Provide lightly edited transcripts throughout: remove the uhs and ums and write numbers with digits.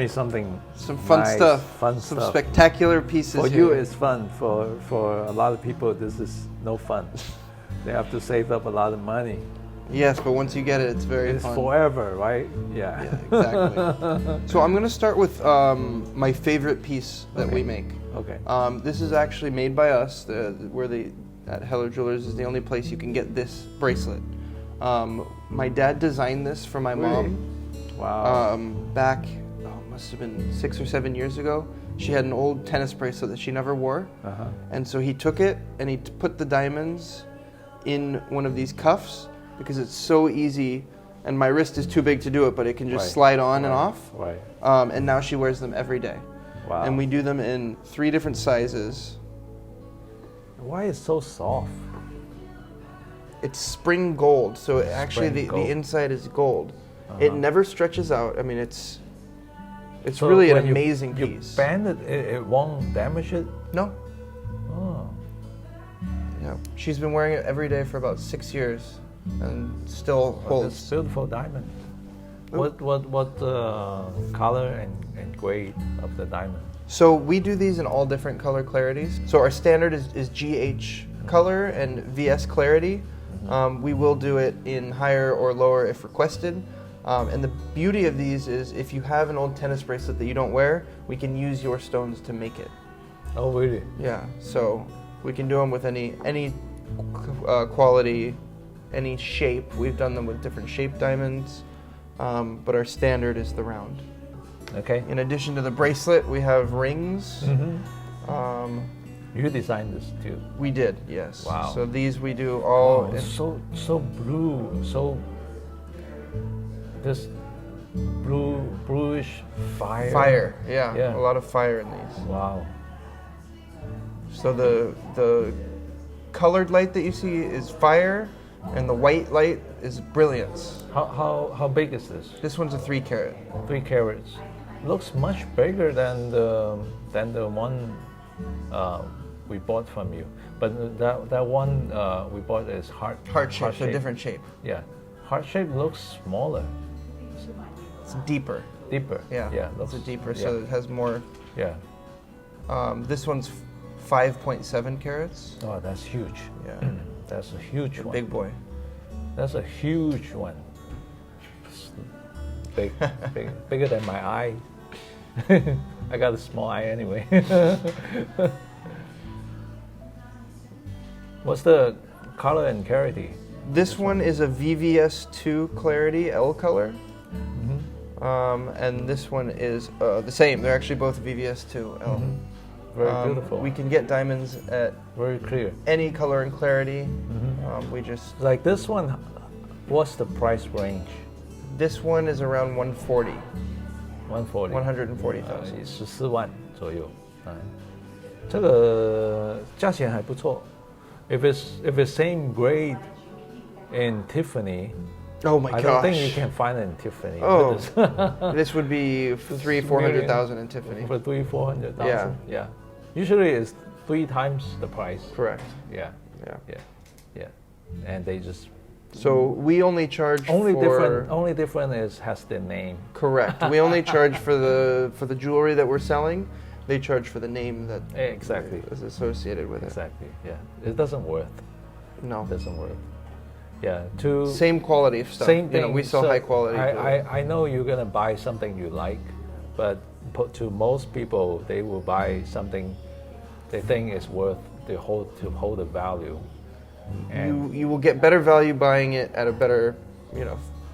me something. Some fun nice, stuff. Fun some stuff. spectacular pieces. For here. you, it's fun. For a lot of people, this is no fun. They have to save up a lot of money. Yes, but once you get it, it's very It's fun. forever, right? Yeah. Exactly. So I'm going to start with my favorite piece that we make. Okay. This is actually made by us. At Heller Jewelers is the only place you can get this bracelet. My dad designed this for my mom. Wow. Back, must have been 6 or 7 years ago. She had an old tennis bracelet that she never wore. And so he took it and he put the diamonds in one of these cuffs because it's so easy. And my wrist is too big to do it, but it can just slide on and off. Right. And now she wears them every day. Wow. And we do them in 3 different sizes. Why is it so soft? It's spring gold, so actually the inside is gold. It never stretches out. I mean, it's So really an when amazing you piece. bend it, it won't damage it? No. Oh. Yeah. She's been wearing it every day for about 6 years, and still holds. It's beautiful diamond. What color and grade of the diamond? So we do these in all different color clarities. So our standard is GH color and VS clarity. We will do it in higher or lower if requested. And the beauty of these is if you have an old tennis bracelet that you don't wear, we can use your stones to make it. Oh, really? Yeah, so we can do them with any quality, any shape. We've done them with different shaped diamonds, but our standard is the round. Okay. In addition to the bracelet, we have rings. You designed this too? We did, yes. Wow. So these we do all. So blue, so this bluish fire. Fire, yeah. A lot of fire in these. Wow. So the colored light that you see is fire, and the white light is brilliance. How big is this? This one's a 3 carat. 3 carats. Looks much bigger than the one we bought from you. But that one we bought is heart shape, so different shape. Yeah, heart shape looks smaller. It's deeper. Deeper. Yeah. Looks deeper, so it has more. Yeah. This one's 5.7 carats. Oh, that's huge. Yeah. That's a huge one. Big boy. That's a huge one. Big, bigger than my eye. I got a small eye anyway. What's the color and clarity? This one is a VVS2 clarity L color. And this one is the same. They're actually both VVS2 L. Very beautiful. We can get diamonds at very clear. Any color and clarity. We just like this one. What's the price range? This one is around 140. 140. 140,000. 14万左右。这个价钱还不错。If it's same grade in Tiffany. Oh my gosh. I don't think you can find it in Tiffany. Oh, this would be 300,000-400,000 in Tiffany. For 300,000-400,000. Yeah. Yeah. Usually it's 3 times the price. Correct. Yeah. And they just. So we only charge only different is has the name. Correct. We only charge for the jewelry that we're selling. They charge for the name that exactly is associated with it. Exactly. Yeah. It doesn't worth. No. It doesn't worth. Yeah. Same quality of stuff. Same thing. You know, we sell high quality. I know you're gonna buy something you like, but to most people they will buy something they think is worth to hold the value. And you will get better value buying it at a better,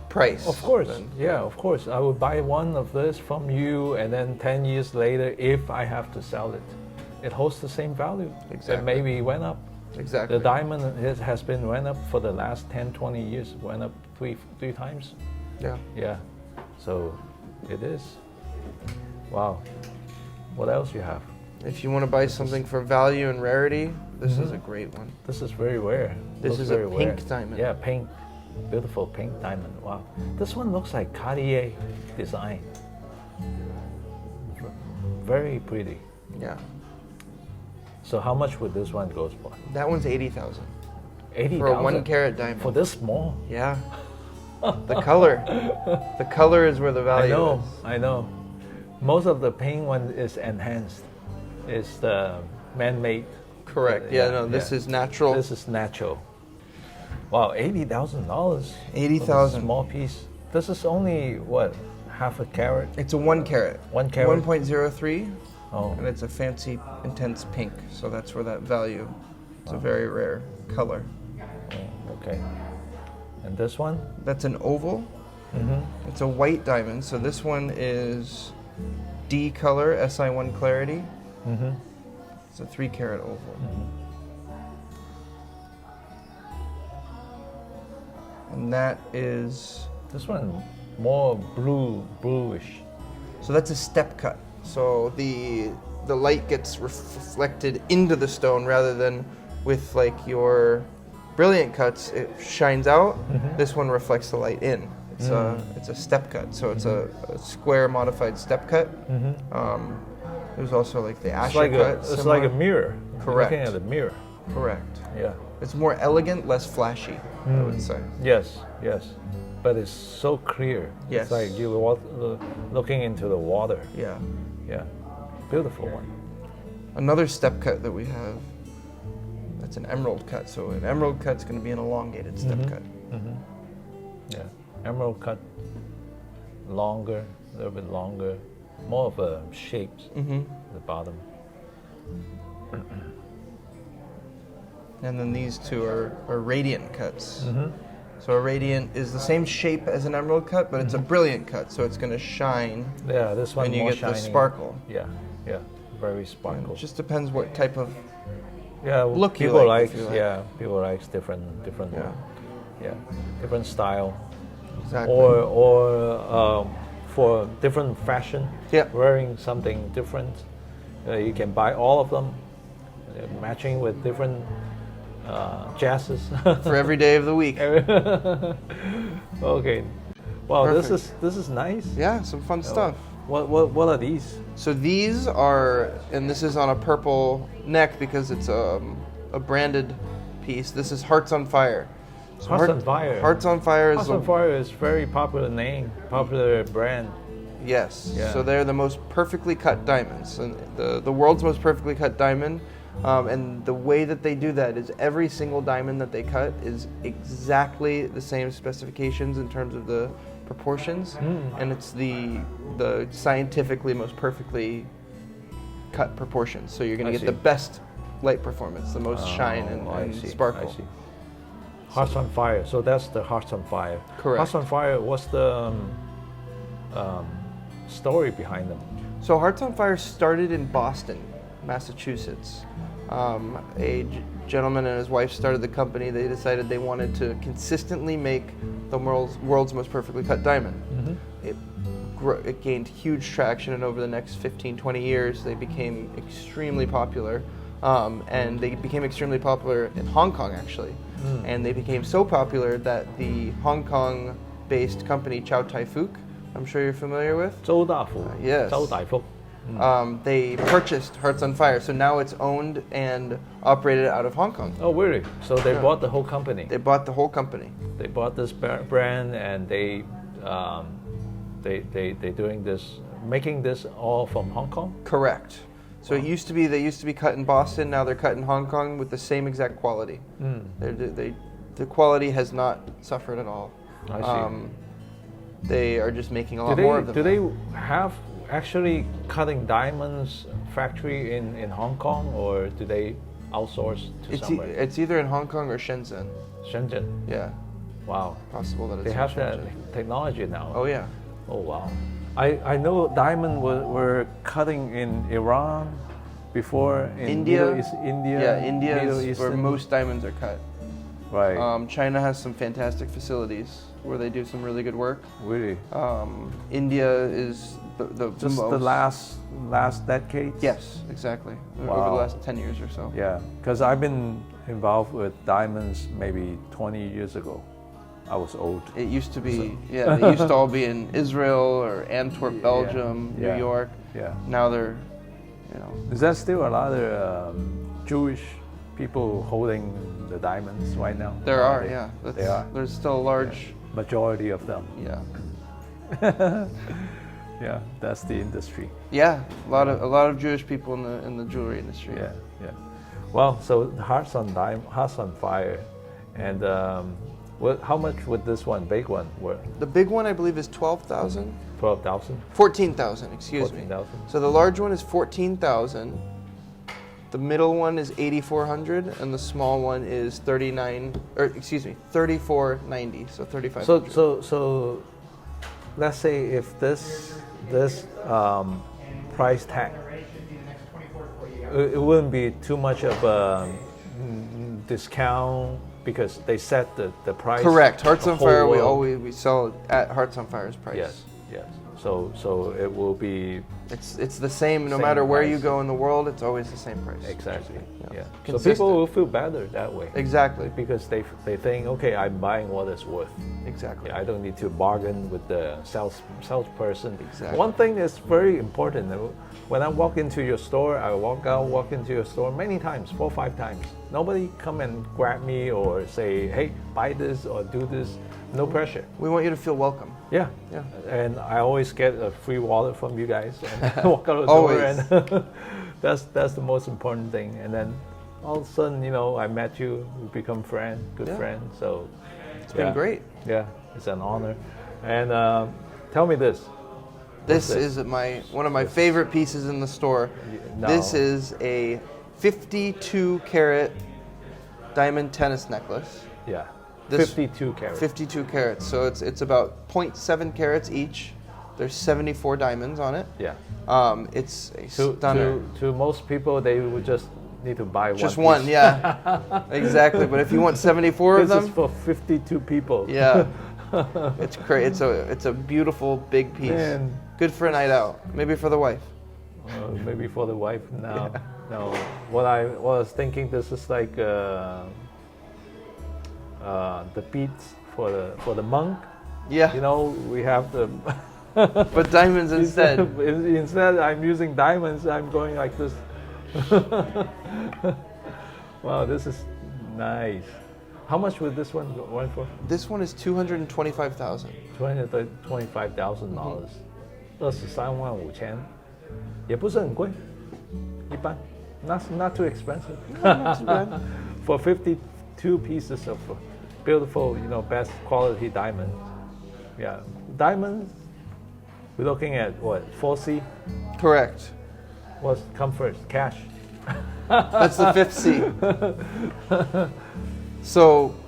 price. Of course, of course. I would buy one of this from you, and then 10 years later, if I have to sell it, it holds the same value. Exactly. It maybe went up. Exactly. The diamond has been went up for the last 10, 20 years. Went up three times. Yeah. Yeah. So it is. Wow. What else you have? If you want to buy something for value and rarity, this is a great one. This is very rare. This is a pink diamond. Yeah, pink. Beautiful pink diamond. Wow. This one looks like Cartier design. Very pretty. Yeah. So how much would this one go for? That one's 80,000. 80,000 for a 1 carat diamond. For this small? Yeah. The color is where the value is. I know. most of the pink one is enhanced. It's the man-made. Correct. Yeah. No, this is natural. This is natural. Wow, $80,000. $80,000. Small piece. This is only what, half a carat? It's a 1 carat. 1 carat. 1.03. Oh. And it's a fancy, intense pink. So that's where that value. It's a very rare color. Oh, okay. And this one? That's an oval. Mm-hmm. It's a white diamond. So this one is D color, SI1 clarity. Mm-hmm. It's a 3 carat oval. Mm-hmm. And that is... This one more bluish. So that's a step cut. So the light gets reflected into the stone rather than with like your brilliant cuts, it shines out. Mm-hmm. This one reflects the light in. It's a step cut. So it's a square modified step cut. Mm-hmm. There's also like the Asher cut. It's like a mirror. Correct. You're looking at a mirror. Correct. Yeah. It's more elegant, less flashy, I would say. Yes, yes. But it's so clear. Yes. It's like you're looking into the water. Yeah. Yeah. Beautiful one. Another step cut that we have, that's an emerald cut. So an emerald cut's going to be an elongated step cut. Mm-hmm. Yeah. Emerald cut, longer, a little bit longer, more of a shape at the bottom. And then these two are radiant cuts. Mm-hmm. So a radiant is the same shape as an emerald cut, but it's a brilliant cut, so it's going to shine. Yeah, this one and you more get shiny. the sparkle. Yeah, yeah, very sparkle. It just depends what type of look people people like, like. if you like. Yeah, people likes different. Yeah. Different style. Exactly. Or for different fashion. Yeah. Wearing something different. You can buy all of them, matching with different jazzes. for every day of the week. Okay. Wow, Perfect. this is nice. Yeah, some fun stuff. What are these? So these are, and this is on a purple neck because it's a branded piece. This is Hearts on Fire. So Hearts on Fire. Hearts on Fire is Hearts on Fire is very popular name, popular brand. Yes. Yeah. So they're the most perfectly cut diamonds, and the world's most perfectly cut diamond. And the way that they do that is every single diamond that they cut is exactly the same specifications in terms of the proportions, and it's the scientifically most perfectly cut proportions. So you're going to get the best light performance, the most shine and sparkle. I see. Hearts on Fire. So that's the Hearts on Fire. Correct. Hearts on Fire. What's the story behind them? So Hearts on Fire started in Boston, Massachusetts. A gentleman and his wife started the company. They decided they wanted to consistently make the world's most perfectly cut diamond. It gained huge traction, and over the next 15, 20 years, they became extremely popular. And they became extremely popular in Hong Kong, actually. And they became so popular that the Hong Kong-based company Chow Tai Fook, I'm sure you're familiar with. 周大福. Yes. 周大福. They purchased Hearts on Fire, so now it's owned and operated out of Hong Kong. Oh, really? So they bought the whole company. They bought the whole company. They bought this brand, and they doing this, making this all from Hong Kong. Correct. So they used to be cut in Boston. Now they're cut in Hong Kong with the same exact quality. The quality has not suffered at all. I see. They are just making a lot more of them. Do they have actually cutting diamonds factory in Hong Kong, or do they outsource to somewhere? It's either in Hong Kong or Shenzhen. Shenzhen. Yeah. Wow. Possible that it's They have Shenzhen. that technology now. Oh yeah. Oh wow. I know diamond were cutting in Iran before, in India. Middle East, India. Yeah, India Middle is where Eastern. most diamonds are cut. Right. China has some fantastic facilities where they do some really good work. Really. India is the Just most. the last decade. Yes, exactly. Over Wow. the last 10 years or so. Yeah, because I've been involved with diamonds maybe 20 years ago. I was old. It used to be, they used to all be in Israel or Antwerp, Belgium, Yeah. New York. Yeah. Now they're, Is there still a lot of Jewish people holding the diamonds right now? there are, yeah. They are. There's still a large, Majority of them. yeah. Yeah, that's the industry. Yeah, a lot of Jewish people in the jewelry industry. Yeah, yeah. Well, so Hearts on Fire, and how much would this one, big one, worth? The big one I believe is 12,000. 12,000. 14,000. Excuse 14,000. me. So the large one is 14,000. The middle one is 8,400, and the small one is 3,490. So 3,500. So let's say if this price tag, it wouldn't be too much of a discount because they set the price. Correct. Hearts on Fire, we sell at Hearts on Fire's price. Yes, yes. So it will be. It's the same no matter where you go in the world. It's always the same price. Exactly. Yeah. So Consistent. people will feel better that way. Exactly. Because they think, okay, I'm buying what it's worth. Exactly. I don't need to bargain with the salesperson. Exactly. One thing is very important. When I walk into your store, I walk into your store many times, 4 or 5 times. Nobody come and grab me or say, hey, buy this or do this. No pressure. We want you to feel welcome. Yeah. Yeah. And I always get a free wallet from you guys and walk out of the door. And that's the most important thing. And then all of a sudden, I met you, we become good friends. So it's been great. Yeah, it's an honor. And tell me this. This is one of my favorite pieces in the store. No. This is a 52 carat diamond tennis necklace. Yeah. 52 carats. 52 carats. So it's about 0.7 carats each. There's 74 diamonds on it. Yeah. It's a stunner. To most people, they would just need to buy one. Just one, yeah. Exactly. But if you want 74 of them, this is for 52 people. Yeah. It's great. It's a beautiful big piece. Man. Good for a night out. Maybe for the wife. Maybe for the wife. No. Yeah. No. What I was thinking, this is like the beads for the monk. Yeah. We have the. But diamonds instead. Instead, I'm using diamonds. I'm going like this. Wow, this is nice. How much would this one go for? This one is $225,000. $225,000. 23,500，也不是很贵，一般。Not too expensive. Not too bad. For 52 pieces of beautiful, best quality diamond. Yeah, diamonds. We're looking at what, 4C? Correct. What comes first? Cash. That's the 5th C. So,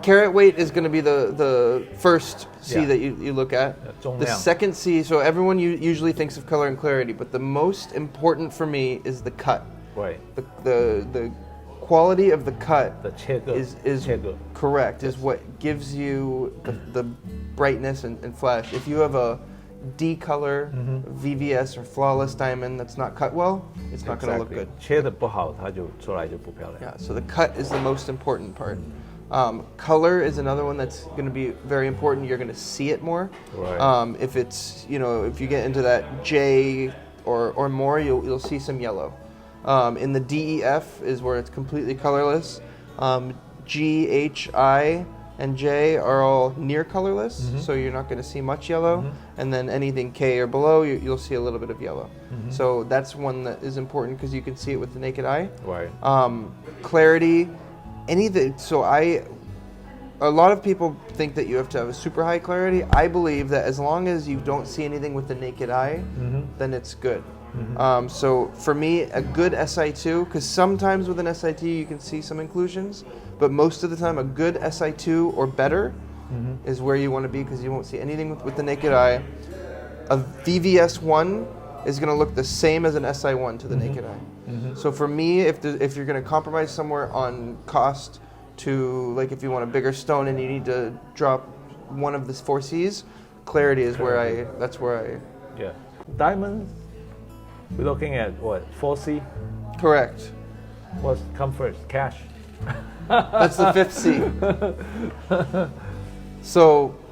carat weight is going to be the first C that you look at. The second C, so everyone usually thinks of color and clarity, but the most important for me is the cut. Right. The quality of the cut is correct, is what gives you the brightness and flash. If you have a D color, VVS or flawless diamond that's not cut well, it's not going to look good. 切得不好，它就出来就不漂亮。 Yeah, so the cut is the most important part. Color is another one that's going to be very important. You're going to see it more. Right. If it's if you get into that J or more, you'll see some yellow. In the DEF is where it's completely colorless. G, H, I, and J are all near colorless, so you're not going to see much yellow. And then anything K or below, you'll see a little bit of yellow. So that's one that is important because you can see it with the naked eye. Right. Clarity, anything. So a lot of people think that you have to have a super high clarity. I believe that as long as you don't see anything with the naked eye, then it's good. So for me, a good SI2, because sometimes with an SI2 you can see some inclusions, but most of the time a good SI2 or better is where you want to be because you won't see anything with the naked eye. A VVS1 is going to look the same as an SI1 to the naked eye. So for me, if you're going to compromise somewhere on cost to, like if you want a bigger stone and you need to drop one of the 4 C's, clarity is that's where I... Yeah. Diamonds, we're looking at what, 4C? Correct. What comes first? Cash. That's the 5th C. So,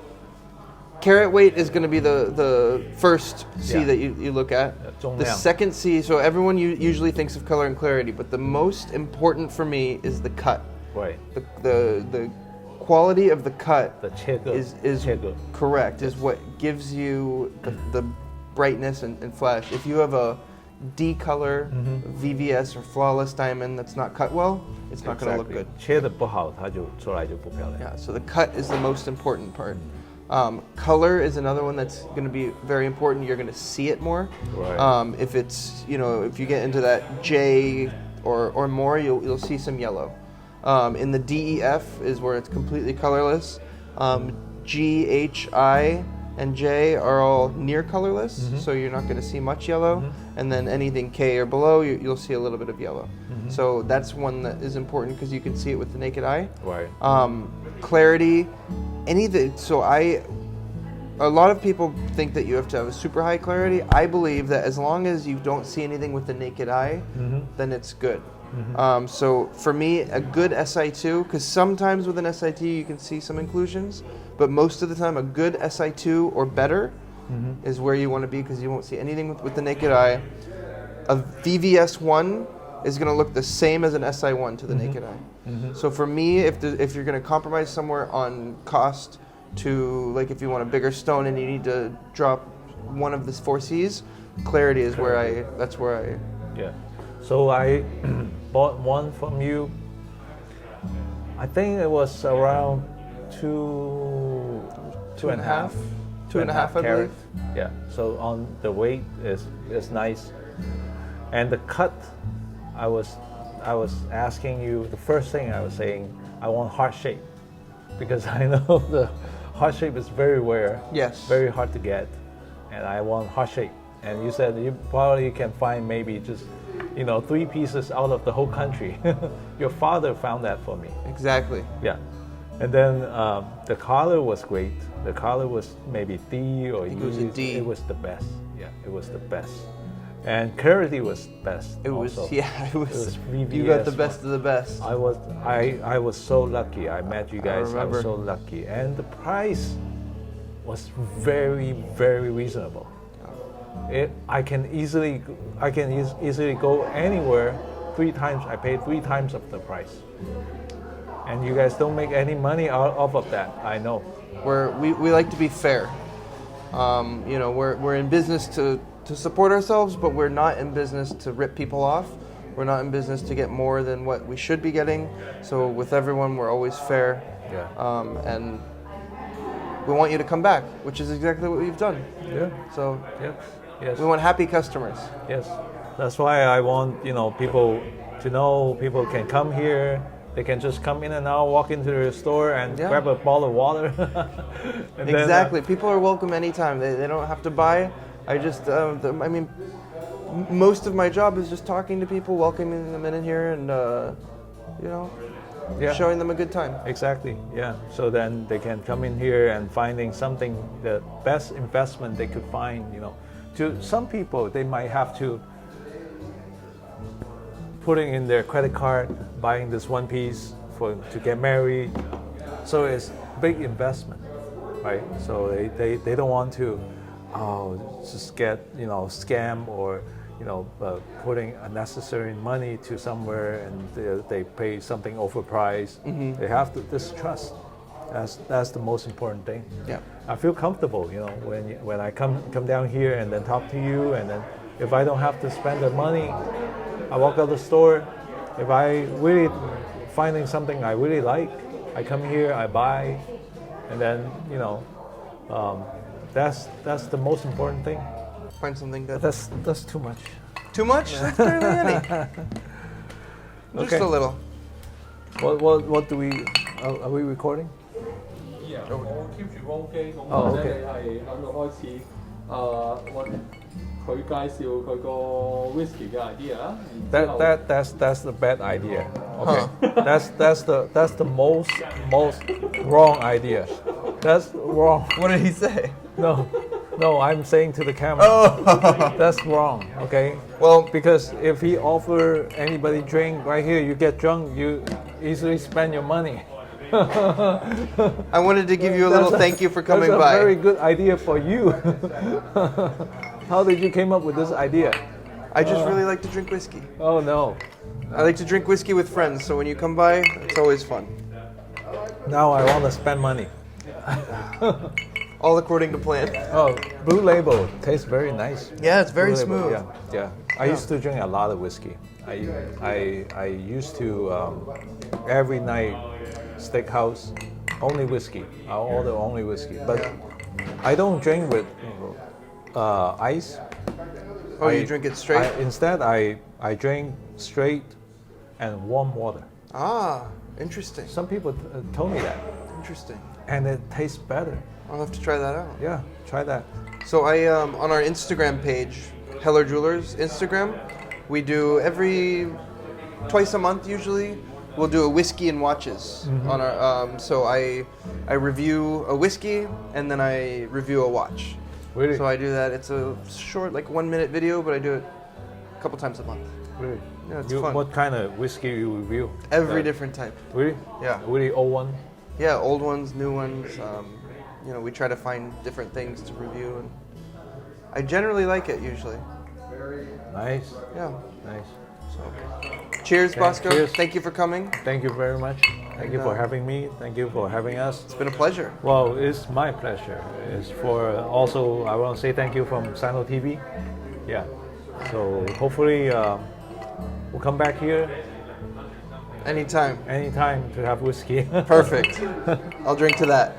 carat weight is going to be the first C that you look at. The second C, so everyone usually thinks of color and clarity, but the most important for me is the cut. Right. The quality of the cut The 切割 is 切割 correct, is what gives you the brightness and flash. If you have a D color VVS or flawless diamond that's not cut well, it's not going to look good. 切得不好，它就出来就不漂亮。 Yeah, so the cut is the most important part. Color is another one that's going to be very important. You're going to see it more. Right. If it's, if you get into that J or more, you'll see some yellow. In the DEF is where it's completely colorless. G, H, I, and J are all near colorless, so you're not going to see much yellow. And then anything K or below, you'll see a little bit of yellow. So that's one that is important because you can see it with the naked eye. Right. Clarity, anything. So a lot of people think that you have to have a super high clarity. I believe that as long as you don't see anything with the naked eye, then it's good. So for me, a good SI2, because sometimes with an SI2 you can see some inclusions, but most of the time a good SI2 or better is where you want to be because you won't see anything with the naked eye. A VVS1 is going to look the same as an SI1 to the naked eye. So for me, if you're going to compromise somewhere on cost to, like if you want a bigger stone and you need to drop one of the 4Cs, clarity is that's where I... Yeah. So I bought one from you. I think it was around two and a half, I believe. Yeah. So on the weight is nice, and the cut. I was asking you. The first thing I was saying, I want heart shape, because I know the heart shape is very rare. Yes. Very hard to get, and I want heart shape. And you said you probably can find maybe just 3 pieces out of the whole country. Your father found that for me. Exactly. Yeah. And then the color was great. The color was maybe D or E. It was a D. It was the best. Yeah, it was the best. And clarity was best. It was also. it was VVS you got the best of the best. I was so lucky. I met you guys. I was so lucky. And the price was very, very reasonable. I can easily go anywhere 3 times. I paid 3 times of the price, and you guys don't make any money off of that. I know. We like to be fair. We're in business to support ourselves, but we're not in business to rip people off. We're not in business to get more than what we should be getting. So with everyone, we're always fair. Yeah. And we want you to come back, which is exactly what we've done. Yeah. So. Yes. We want happy customers. Yes, that's why I want people to know people can come here. They can just come in and out, walk into the store and grab a bottle of water. Exactly. People are welcome anytime. They don't have to buy. Most of my job is just talking to people, welcoming them in here, and showing them a good time. Exactly. Yeah. So then they can come in here and finding something, the best investment they could find. To some people, they might have to putting in their credit card, buying this one piece to get married. So it's big investment, right? So they don't want to just get scam or putting unnecessary money to somewhere and they pay something overpriced. They have to trust. That's the most important thing. Yeah. I feel comfortable, when I come down here and then talk to you, and then if I don't have to spend the money, I walk out the store. If I really finding something I really like, I come here, I buy, and then that's the most important thing. Find something good. That's too much. Too much? That's barely any. Just a little. What do we? Are we recording? 我 keep 住幫機，咁或者你係喺度開始佢介紹佢個 whisky 嘅 idea。That's the bad idea. Okay, that's the most wrong idea. That's wrong. What did he say? No, I'm saying to the camera. That's wrong. Okay. Well, because if he offer anybody drink right here, you get drunk, you easily spend your money. I wanted to give you a little thank you for coming by. That's a very good idea for you. How did you came up with this idea? I just really like to drink whiskey. Oh no. I like to drink whiskey with friends, so when you come by, it's always fun. Now I want to spend money. All according to plan. Oh, Blue Label tastes very nice. Yeah, it's very Blue Label, smooth. Yeah. I used to drink a lot of whiskey. I used to every night steakhouse only whiskey. I order only whiskey, but I don't drink with ice. Oh, you drink it straight? Instead, I drink straight and warm water. Ah, interesting. Some people told me that, Interesting. and it tastes better. I'll have to try that out. Yeah, try that. So I on our Instagram page, Heller Jewelers Instagram, we do twice a month usually. We'll do a whiskey and watches on our. So I review a whiskey and then I review a watch. Really? So I do that. It's a short, like 1 minute video, but I do it a couple times a month. Really? Yeah, it's fun. What kind of whiskey you review? Every different type. Really? Yeah. Really old one? Yeah, old ones, new ones. We try to find different things to review, and I generally like it usually. Nice. Yeah. Nice. So, cheers, Bosco. Cheers. Thank you for coming. Thank you very much. Thank you for having me. Thank you for having us. It's been a pleasure. Well, it's my pleasure. It's for also, I want to say thank you from SinoTV. Yeah. So hopefully we'll come back here Anytime. anytime to have whiskey. Perfect. I'll drink to that.